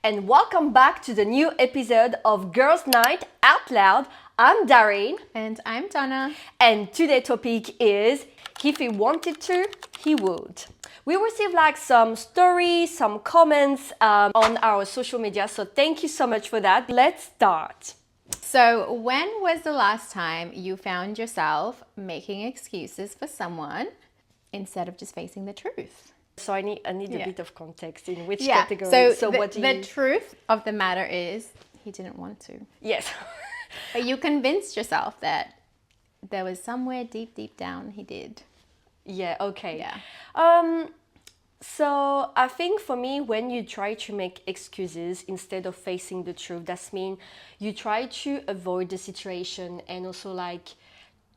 and welcome back to the new episode of Girls Night Out Loud. I'm Darine. And I'm Donna. And today's topic is, if he wanted to, he would. We received some stories, some comments on our social media, so thank you so much for that. Let's start. So, when was the last time you found yourself making excuses for someone instead of just facing the truth? So I need a bit of context in which Yeah. category. So the truth of the matter is he didn't want to. Yes. But you convinced yourself that there was somewhere deep down he did. Yeah, okay. Yeah. So I think for me, when you try to make excuses instead of facing the truth, that's mean you try to avoid the situation and also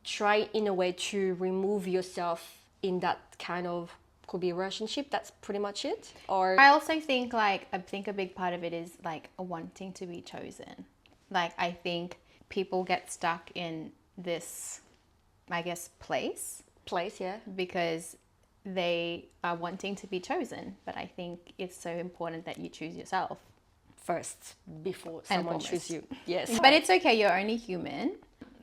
try in a way to remove yourself in that kind of could be a relationship. That's pretty much it. Or I also think a big part of it is wanting to be chosen. I think people get stuck in this, place yeah. because they are wanting to be chosen. But I think it's so important that you choose yourself First, before someone chooses you. Yes. But it's okay, you're only human.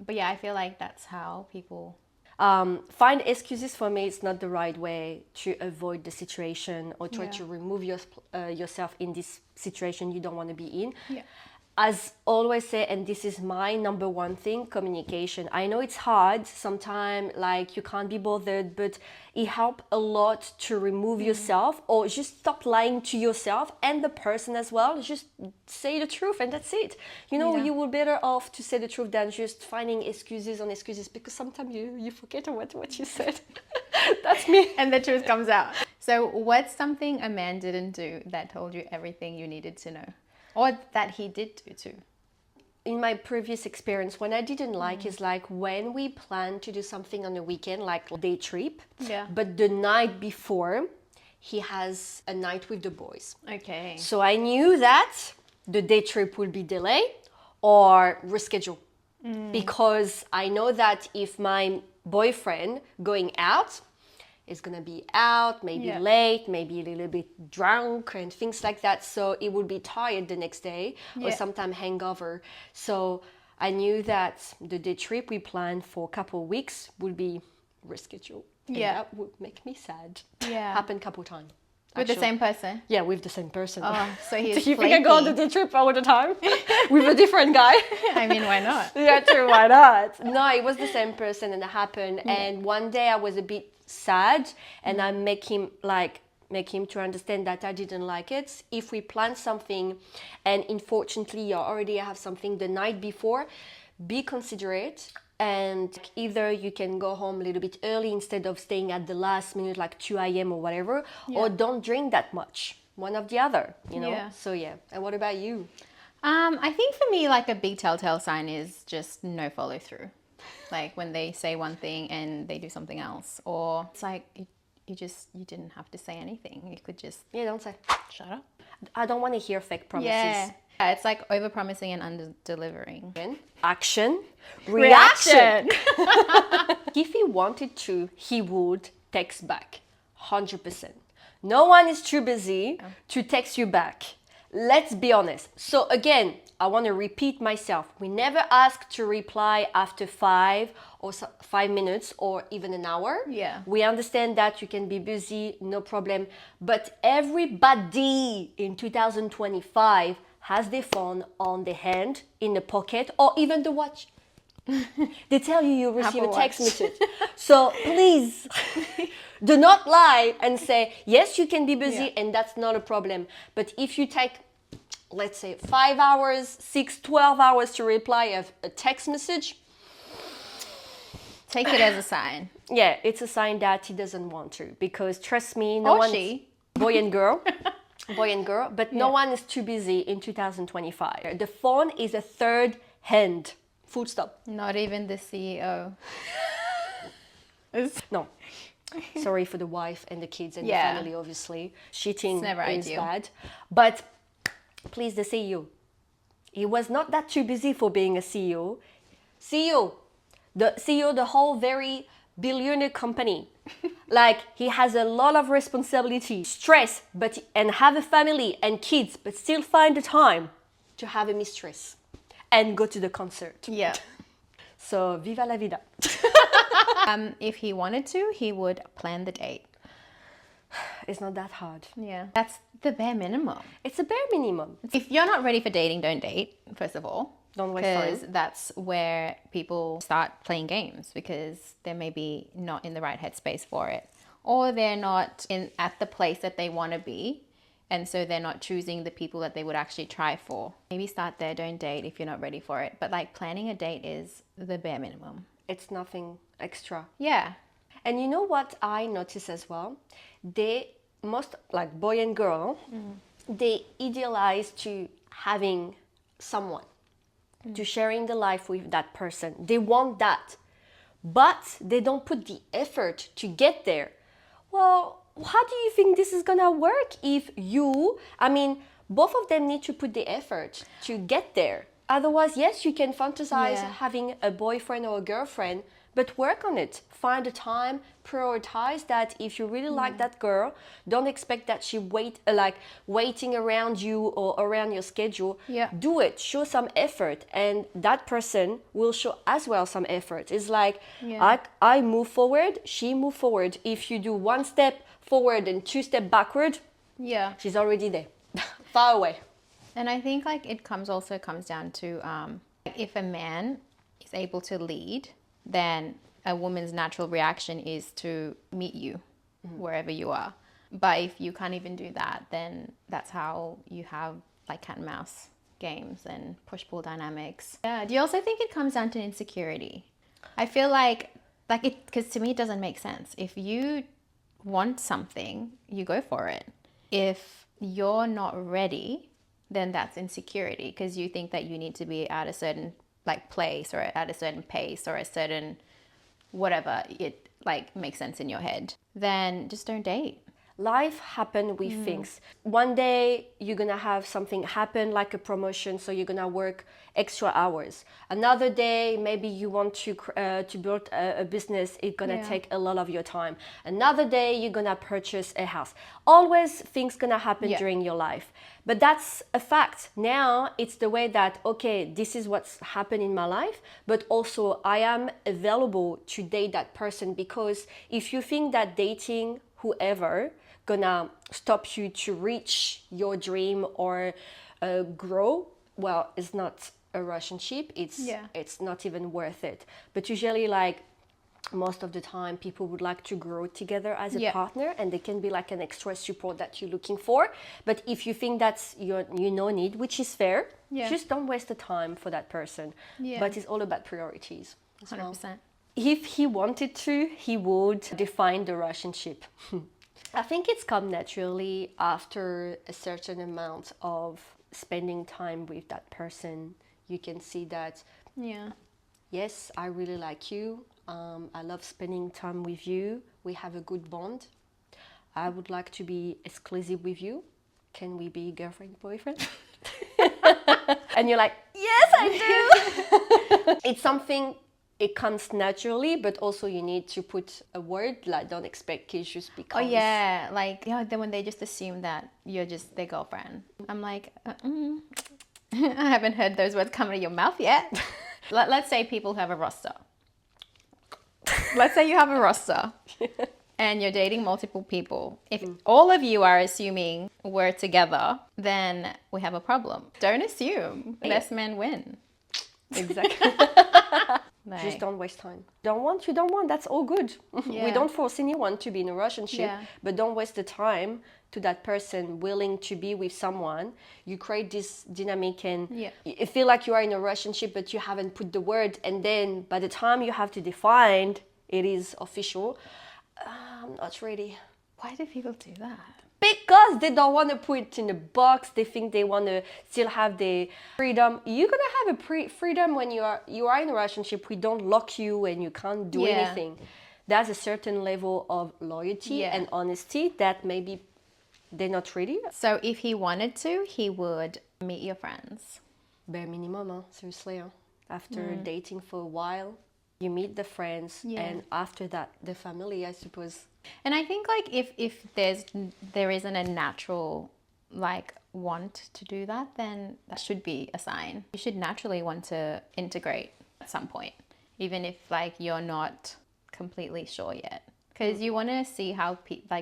But yeah, I feel like that's how people... Find excuses for me, it's not the right way to avoid the situation or try to remove yourself in this situation you don't want to be in. Yeah. As always say, and this is my number one thing, communication. I know it's hard sometimes, you can't be bothered, but it helps a lot to remove yourself or just stop lying to yourself and the person as well. Just say the truth and that's it. You will better off to say the truth than just finding excuses on excuses, because sometimes you forget what you said. That's me. And the truth comes out. So what's something a man didn't do that told you everything you needed to know? Or that he did do too? In my previous experience, when I didn't like is when we plan to do something on the weekend, like a day trip. Yeah. But the night before, he has a night with the boys. Okay. So I knew that the day trip will be delayed or rescheduled. Because I know that if my boyfriend going out is going to be out, maybe late, maybe a little bit drunk and things like that. So it would be tired the next day or sometime hangover. So I knew that the day trip we planned for a couple of weeks would be rescheduled. And that would make me sad. Yeah. Happened a couple of times. With the same person? Yeah, with the same person. Oh, so he's Do you think I go on the day trip all the time with a different guy? I mean, why not? Yeah, true, why not? No, it was the same person and it happened. And one day I was a bit sad and I make him to understand that I didn't like it. If we plan something and unfortunately you already have something the night before, be considerate. And either you can go home a little bit early instead of staying at the last minute, 2 a.m. or whatever, or don't drink that much. One of the other, Yeah. So yeah. And what about you? I think for me, a big telltale sign is just no follow through. When they say one thing and they do something else. Or it's you didn't have to say anything. You could just... Yeah, don't say. Shut up. I don't want to hear fake promises. Yeah, it's over-promising and under-delivering. Action, reaction. If he wanted to, he would text back. 100%. No one is too busy to text you back. Let's be honest. So again, I want to repeat myself. We never ask to reply after 5 minutes or even an hour. Yeah. We understand that you can be busy, no problem. But everybody in 2025 has their phone on their hand, in the pocket, or even the watch. They tell you receive Apple a text Watch. message. So please do not lie and say, yes, you can be busy and that's not a problem. But if you take, let's say, 5 hours, 6, 12 hours to reply a text message, take it as a sign. Yeah, it's a sign that he doesn't want to. Because trust me, boy and girl, but no one is too busy in 2025. The phone is a third hand. Full stop. Not even the CEO. No. Sorry for the wife and the kids and the family, obviously. Cheating is ideal. bad. But please, the CEO. He was not that too busy for being a CEO. The whole very billionaire company. Like he has a lot of responsibility, stress, and have a family and kids, but still find the time to have a mistress and go to the concert. Yeah. So viva la vida. If he wanted to, he would plan the date. It's not that hard. Yeah. That's the bare minimum. It's a bare minimum. If you're not ready for dating, don't date, first of all. Don't waste time. Because that's where people start playing games, because they're maybe not in the right headspace for it. Or they're not at the place that they want to be. And so they're not choosing the people that they would actually try for. Maybe start there, don't date if you're not ready for it. But like planning a date is the bare minimum. It's nothing extra. Yeah. And you know what I notice as well? Most like boy and girl, they idealize to having someone, to sharing the life with that person. They want that, but they don't put the effort to get there. Well, how do you think this is gonna work if both of them need to put the effort to get there. Otherwise, yes, you can fantasize having a boyfriend or a girlfriend, but work on it. Find a time, prioritize that. If you really like that girl, don't expect that she waiting around you or around your schedule. Yeah. Do it. Show some effort, and that person will show as well some effort. It's like I move forward, she move forward. If you do one step forward and two step backward, she's already there, far away. And I think like it comes down to if a man is able to lead, then a woman's natural reaction is to meet you wherever you are. But if you can't even do that, then that's how you have like cat and mouse games and push-pull dynamics. Yeah. Do you also think it comes down to insecurity? I feel like it, because to me it doesn't make sense. If you want something, you go for it. If you're not ready, then that's insecurity, because you think that you need to be at a certain like place or at a certain pace or a certain whatever it like makes sense in your head. Then just don't date. Life happen with things. One day you're gonna have something happen like a promotion, so you're gonna work extra hours. Another day maybe you want to build a business. It's gonna take a lot of your time. Another day you're gonna purchase a house. Always things gonna happen during your life, but that's a fact. Now it's the way that, okay, this is what's happened in my life, but also I am available to date that person. Because if you think that dating whoever gonna stop you to reach your dream or grow, well, it's not a relationship. It's not even worth it. But usually, like most of the time, people would like to grow together as a partner, and they can be like an extra support that you're looking for. But if you think that's your need, which is fair, just don't waste the time for that person. But it's all about priorities. 100%. If he wanted to, he would define the relationship. I think it's come naturally after a certain amount of spending time with that person. You can see that, yes, I really like you. I love spending time with you. We have a good bond. I would like to be exclusive with you. Can we be girlfriend, boyfriend? And you're like, yes, I do. It's something. It comes naturally, but also you need to put a word. Like, don't expect it just because. Oh yeah, like then when they just assume that you're just their girlfriend. I'm like, I haven't heard those words come out of your mouth yet. Let's say people have a roster. Let's say you have a roster, and you're dating multiple people. If all of you are assuming we're together, then we have a problem. Don't assume. Best men win. Exactly. Just don't waste time. Don't want, that's all good. We don't force anyone to be in a relationship, but don't waste the time to that person willing to be with someone. You create this dynamic and you feel like you are in a relationship, but you haven't put the word, and then by the time you have to define it is official, I'm not ready. Why do people do that? Because they don't want to put it in a box. They think they want to still have the freedom. You're gonna have a freedom when you are in a relationship. We don't lock you and you can't do anything. There's a certain level of loyalty and honesty that maybe they're not ready. So if he wanted to, he would meet your friends. Bare minimum, seriously. After dating for a while, You meet the friends, Yeah. and after that, the family, I suppose. And I think like if there isn't a natural like want to do that, then that should be a sign. You should naturally want to integrate at some point, even if like you're not completely sure yet, because you want to see how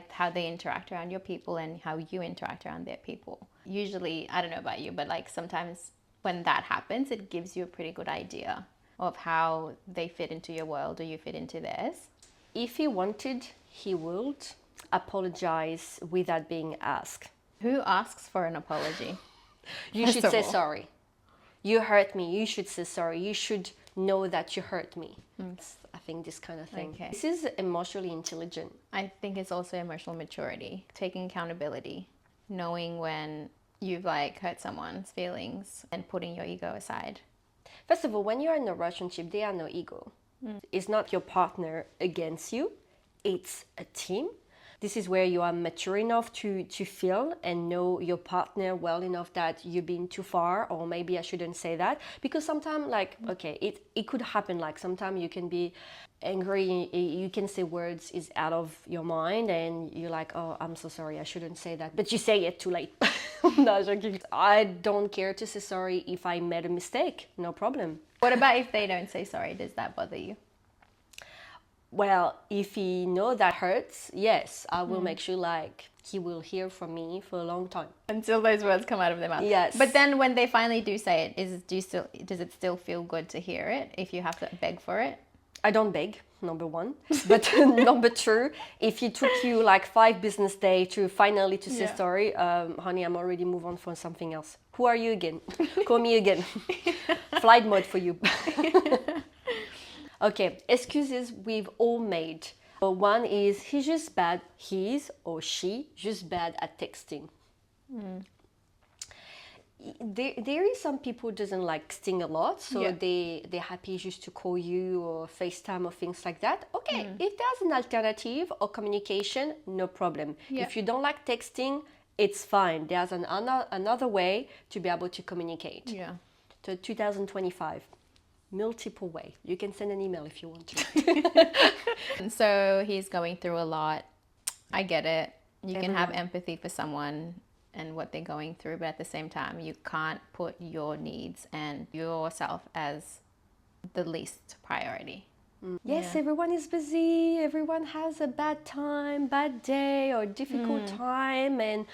how they interact around your people and how you interact around their people. Usually, I don't know about you, but like sometimes when that happens, it gives you a pretty good idea of how they fit into your world or you fit into theirs. If he wanted, he would apologize without being asked. Who asks for an apology? You First should of say all. sorry. You hurt me. You should say sorry. You should know that you hurt me. I think this kind of thing. Okay. This is emotionally intelligent. I think it's also emotional maturity, taking accountability, knowing when you've like hurt someone's feelings and putting your ego aside. First of all, when you're in a relationship, there are no ego. It's not your partner against you. It's a team. This is where you are mature enough to feel and know your partner well enough that you've been too far, or maybe I shouldn't say that. Because sometimes, like, okay, it could happen, like sometimes you can be angry, you can say words is out of your mind and you're like, oh, I'm so sorry, I shouldn't say that. But you say it too late. No, joking. I don't care to say sorry if I made a mistake, no problem. What about if they don't say sorry? Does that bother you? Well, if he know that hurts, yes, I will make sure like he will hear from me for a long time. Until those words come out of their mouth. Yes. But then when they finally do say it, does it still feel good to hear it if you have to beg for it? I don't beg, number one. But number two, if it took you like 5 business days to finally to say Yeah. sorry, honey, I'm already move on for something else. Who are you again? Call me again. Flight mode for you. Okay, excuses we've all made. One is he's just bad, he's or she just bad at texting. There is some people who doesn't like texting a lot, so Yeah. they're happy just to call you or FaceTime or things like that. Okay, if there's an alternative or communication, no problem. Yeah. If you don't like texting, it's fine. There's another way to be able to communicate. Yeah. To 2025. Multiple way. You can send an email if you want to. And so he's going through a lot. I get it. You can have empathy for someone and what they're going through, but at the same time, you can't put your needs and yourself as the least priority. Yes, everyone is busy. Everyone has a bad time, bad day, or difficult time, and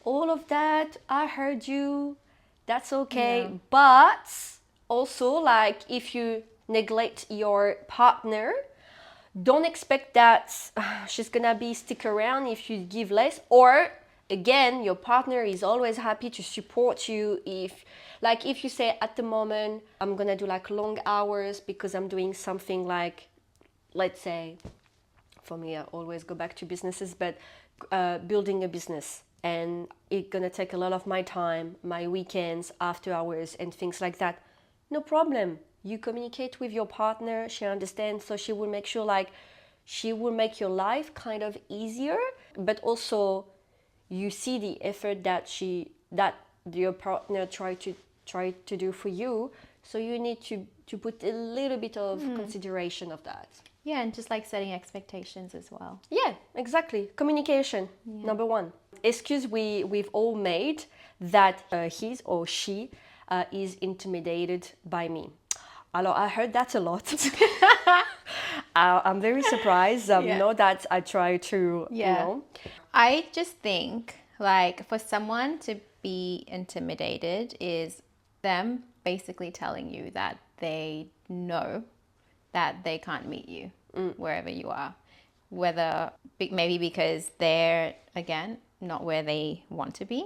all of that. I heard you. That's okay. Yeah. But also, like, if you neglect your partner, don't expect that she's gonna be stick around if you give less. Or again, your partner is always happy to support you if you say at the moment I'm gonna do like long hours because I'm doing something like, let's say, for me I always go back to businesses, but building a business, and it's gonna take a lot of my time, my weekends, after hours and things like that. No problem. You communicate with your partner, she understands, so she will make sure like she will make your life kind of easier, but also you see the effort that your partner try to do for you, so you need to put a little bit of consideration of that. Yeah, and just like setting expectations as well. Yeah, exactly. Communication, number one. Excuse we've all made that he or she is intimidated by me. Alors, I heard that a lot. I'm very surprised. Know that I try to, I just think like for someone to be intimidated is them basically telling you that they know that they can't meet you wherever you are, whether maybe because they're again not where they want to be,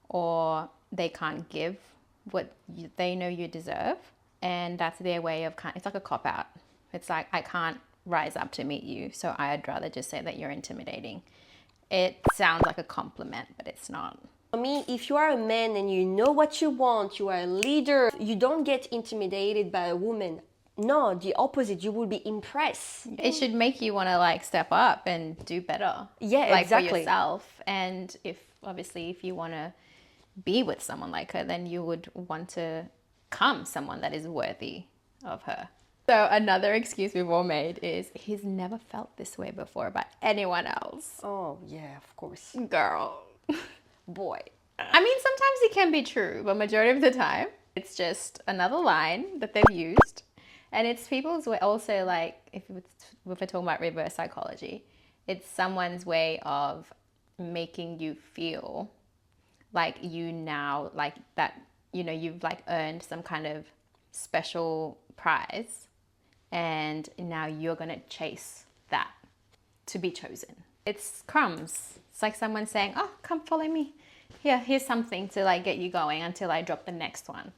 or they can't give what they know you deserve, and that's their way of it's like a cop out. It's like, I can't rise up to meet you, so I'd rather just say that you're intimidating. It sounds like a compliment, but it's not. For me, if you are a man and you know what you want, you are a leader, you don't get intimidated by a woman. No, the opposite. You will be impressed. It should make you want to like step up and do better. Yeah, like exactly. for yourself. And if you want to be with someone like her, then you would want to become someone that is worthy of her. So another excuse we've all made is he's never felt this way before about anyone else. Oh, yeah, of course. Girl. Boy. I mean, sometimes it can be true, but majority of the time, it's just another line that they've used. And it's people's way also, like, if we're talking about reverse psychology, it's someone's way of making you feel like you now, like that, you know, you've like earned some kind of special prize and now you're going to chase that to be chosen. It's crumbs. It's like someone saying, oh, come follow me. Here's something to like get you going until I drop the next one.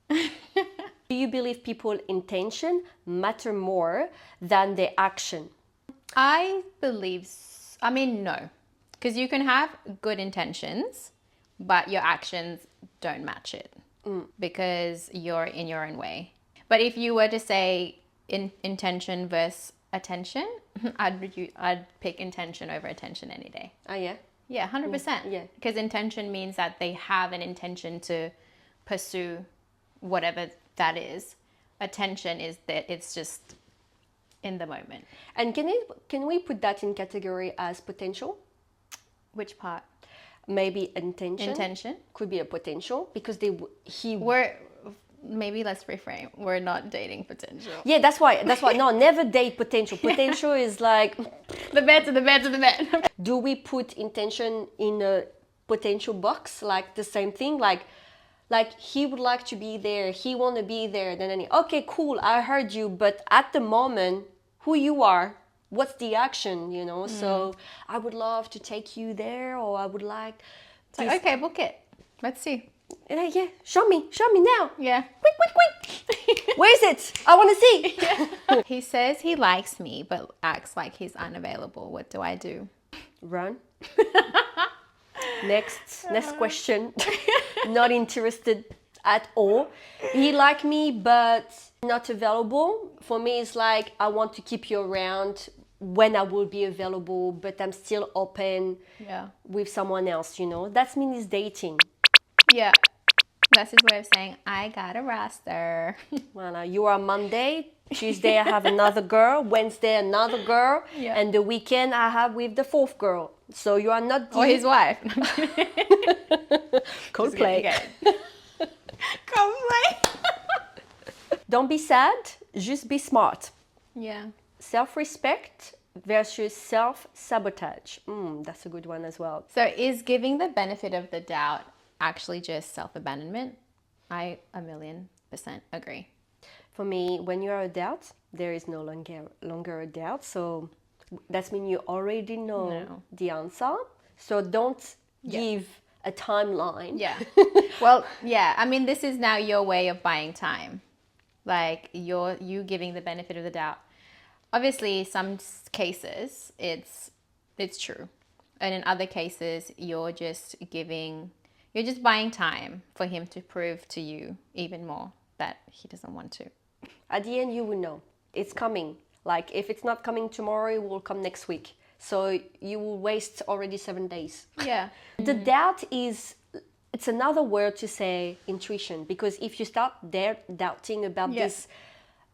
Do you believe people's intention matter more than their action? I believe, I mean, no. Because you can have good intentions, but your actions don't match it because you're in your own way. But if you were to say intention versus attention, I'd pick intention over attention any day. Oh, yeah? Yeah, 100%. Yeah. Because intention means that they have an intention to pursue whatever that is. Attention is that it's just in the moment. And can we put that in category as potential? Which part? Maybe intention. Intention. Could be a potential because Maybe let's reframe. We're not dating potential. Yeah, that's why. No, never date potential. Potential is like the bed. Do we put intention in a potential box? Like the same thing? Like he would like to be there, he want to be there, okay, cool, I heard you, but at the moment, who you are, what's the action, you know? So I would love to take you there, or I would like it's like, okay, book it. Let's see. Yeah, show me now. Yeah. Quick. Where is it? I want to see. Yeah. He says he likes me, but acts like he's unavailable. What do I do? Run. Next question. Not interested at all. He like me, but not available. For me, it's like I want to keep you around when I will be available, but I'm still open with someone else, you know? That means dating. Yeah. That's his way of saying, I got a roster. Well, you are Monday, Tuesday I have another girl, Wednesday another girl, and the weekend I have with the fourth girl. So you are not... Or his wife. Coldplay. Coldplay. Don't be sad, just be smart. Yeah. Self-respect versus self-sabotage. That's a good one as well. So is giving the benefit of the doubt actually just self-abandonment? I 1,000,000% agree. For me, when you are a doubt, there is no longer a doubt. So that means you already know the answer. So don't give a timeline. Yeah. Well, yeah. I mean, this is now your way of buying time. Like you giving the benefit of the doubt. Obviously, some cases it's true, and in other cases you're just buying time for him to prove to you even more that he doesn't want to. At the end, you will know it's coming. Like if it's not coming tomorrow, it will come next week. So you will waste already 7 days. Yeah. The doubt it's another word to say intuition, because if you start doubting about this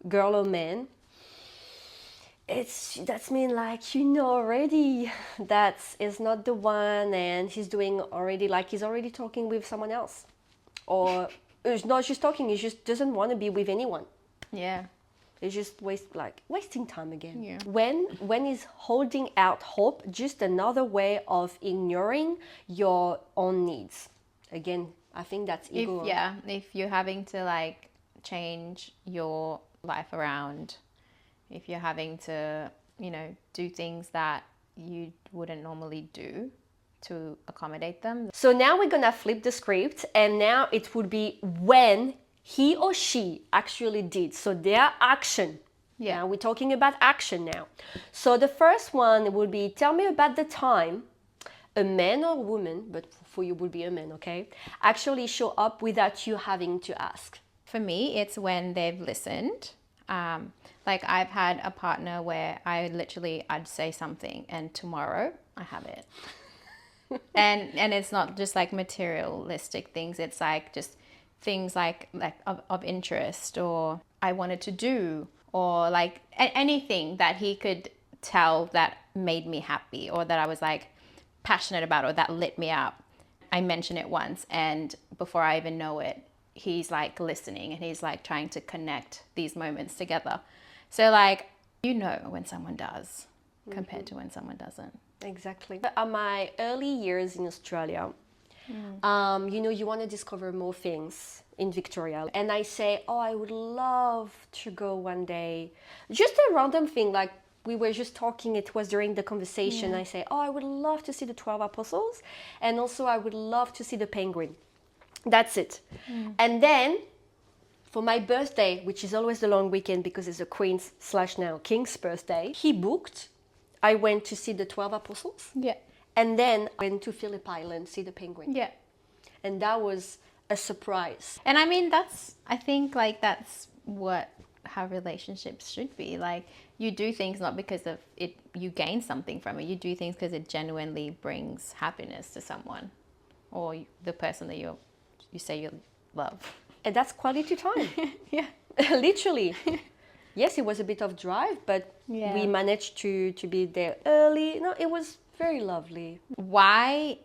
girl or man, that's mean like you know already that is not the one, and he's already talking with someone else, or he's not just talking, he just doesn't want to be with anyone. Yeah. It's just wasting time again. Yeah. When is holding out hope just another way of ignoring your own needs? Again, I think that's ego. If you're having to like change your life around, if you're having to, do things that you wouldn't normally do to accommodate them. So now we're gonna flip the script, and now it would be when he or she actually did. So their action. Yeah. Now we're talking about action now. So the first one would be, tell me about the time a man or a woman, but for you would be a man, okay, actually show up without you having to ask. For me, it's when they've listened. Like I've had a partner where I'd say something and tomorrow I have it. and it's not just like materialistic things. It's like just things like of interest, or I wanted to do, or like anything that he could tell that made me happy, or that I was like passionate about, or that lit me up. I mention it once, and before I even know it, he's like listening, and he's like trying to connect these moments together. So like, you know when someone does compared to when someone doesn't. Exactly. At my early years in Australia, you want to discover more things in Victoria. And I say, oh, I would love to go one day. Just a random thing, like we were just talking, it was during the conversation. I say, oh, I would love to see the 12 Apostles. And also I would love to see the penguin. That's it. And then for my birthday, which is always the long weekend because it's the Queen's / now King's birthday, he booked. I went to see the 12 Apostles. Yeah. And then I went to Phillip Island, see the penguin. Yeah. And that was a surprise. And I mean, I think like that's how relationships should be. Like, you do things not because of it, you gain something from it. You do things because it genuinely brings happiness to someone, or the person that you say you love. And that's quality time. Yeah. Literally. Yes, it was a bit of drive, but we managed to be there early. No, it was very lovely. Why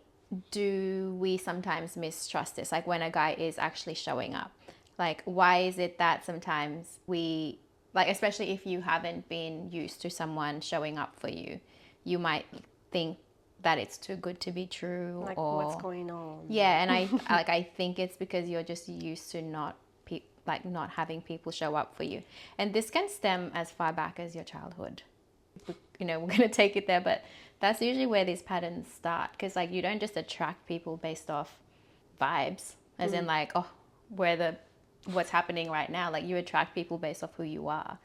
do we sometimes mistrust this? Like when a guy is actually showing up, like why is it that sometimes we, like, especially if you haven't been used to someone showing up for you, you might think that it's too good to be true, Like, or what's going on? Yeah, and I think it's because you're just used to not having people show up for you, and this can stem as far back as your childhood. We're gonna take it there, but that's usually where these patterns start, because like you don't just attract people based off vibes, as in like, oh, what's happening right now. Like, you attract people based off who you are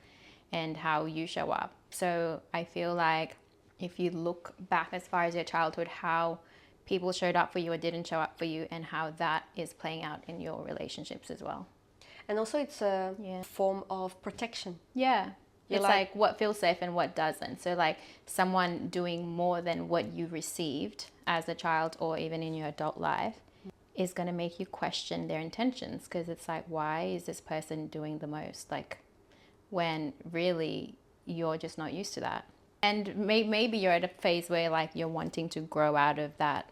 and how you show up. So I feel like if you look back as far as your childhood, how people showed up for you or didn't show up for you, and how that is playing out in your relationships as well. And also it's a form of protection. Yeah. It's like what feels safe and what doesn't. So like someone doing more than what you received as a child or even in your adult life is going to make you question their intentions, because it's like, why is this person doing the most? Like, when really you're just not used to that. And maybe you're at a phase where like you're wanting to grow out of that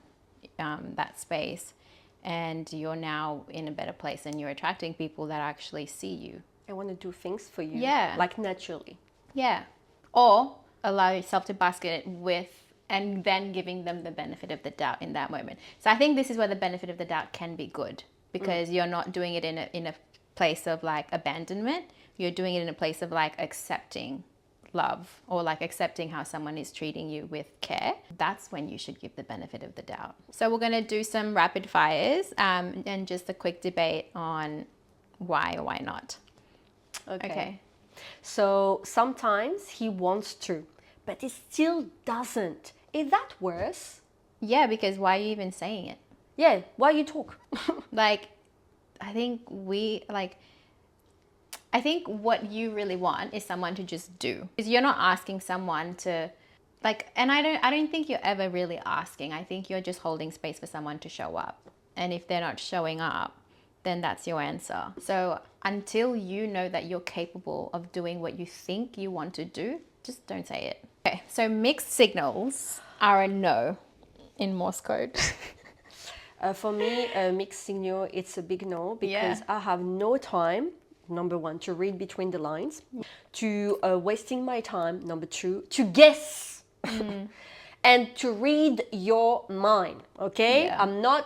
space, and you're now in a better place and you're attracting people that actually see you. I want to do things for you. Yeah. Like naturally. Yeah. Or allow yourself to basket with, and then giving them the benefit of the doubt in that moment. So I think this is where the benefit of the doubt can be good, because you're not doing it in a place of like abandonment. You're doing it in a place of like accepting love, or like accepting how someone is treating you with care. That's when you should give the benefit of the doubt. So we're going to do some rapid fires and just a quick debate on why or why not. Okay. So sometimes he wants to, but he still doesn't. Is that worse? Yeah, because why are you even saying it? Yeah, why you talk? Like, I think what you really want is someone to just do. Because you're not asking someone to, like, and I don't think you're ever really asking. I think you're just holding space for someone to show up. And if they're not showing up, then that's your answer. So until you know that you're capable of doing what you think you want to do, just don't say it. Okay, so mixed signals are a no in Morse code. For me, mixed signal, it's a big no, because I have no time, number one, to read between the lines, to wasting my time, number two, to guess, and to read your mind, okay? Yeah.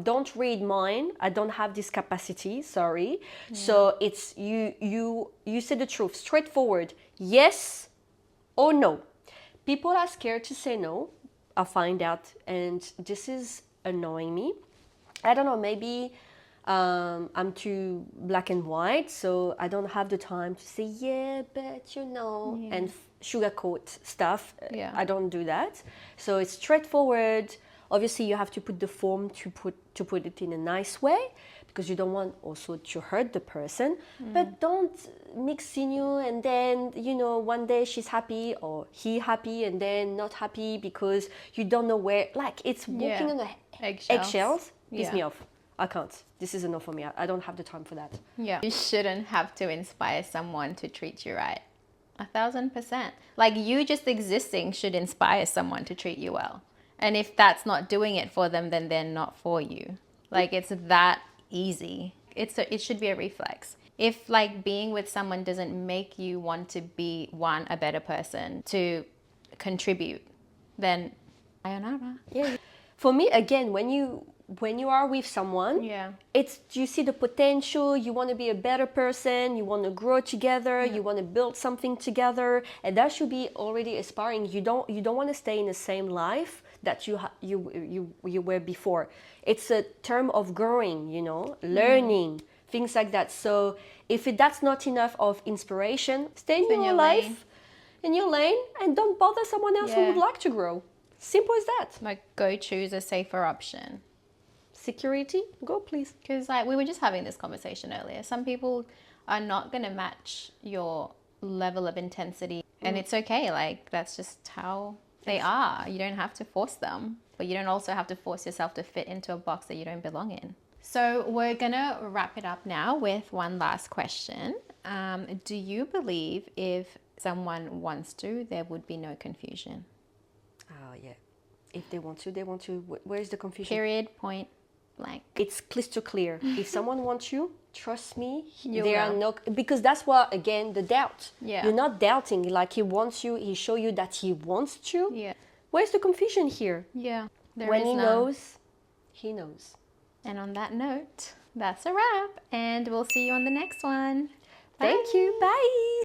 Don't read mine. I don't have this capacity, sorry. Yeah. So it's you say the truth, straightforward, yes or no. People are scared to say no, I find out, and this is annoying me. I don't know, maybe I'm too black and white, so I don't have the time to say, yeah, but and sugarcoat stuff. Yeah. I don't do that. So it's straightforward. Obviously, you have to put the form to put it in a nice way, because you don't want also to hurt the person. But don't mix signal and then, one day she's happy or he happy and then not happy, because you don't know where, like, it's walking on the eggshells. Piss me off. I can't. This is enough for me. I don't have the time for that. Yeah. You shouldn't have to inspire someone to treat you right. 1,000%. Like, you just existing should inspire someone to treat you well. And if that's not doing it for them, then they're not for you. Like, it's that easy. It should be a reflex. If like being with someone doesn't make you want to be a better person, to contribute, then sayonara. Yeah. For me, again, when you are with someone, Yeah. it's, you see the potential, you want to be a better person, you want to grow together, you want to build something together, and that should be already aspiring. You don't want to stay in the same life that you were before. It's a term of growing, learning, things like that. So if that's not enough of inspiration, stay in your life, in your lane, and don't bother someone else who would like to grow. Simple as that. Like, go choose a safer option. Security, go please. Because like we were just having this conversation earlier, some people are not going to match your level of intensity, and it's okay. Like, that's just how they are. You don't have to force them, but you don't also have to force yourself to fit into a box that you don't belong in. So we're gonna wrap it up now with one last question. Do you believe if someone wants to, there would be no confusion? Oh yeah, if they want to, they want to. Where's the confusion? Period, point blank. It's crystal clear. If someone wants you, trust me, You there are will. no, because that's what, again, the doubt. Yeah. You're not doubting. Like, he wants you, he show you that he wants to. Yeah. Where's the confusion here? Yeah. When he knows, he knows. And on that note, that's a wrap, and we'll see you on the next one. Thank you. Bye.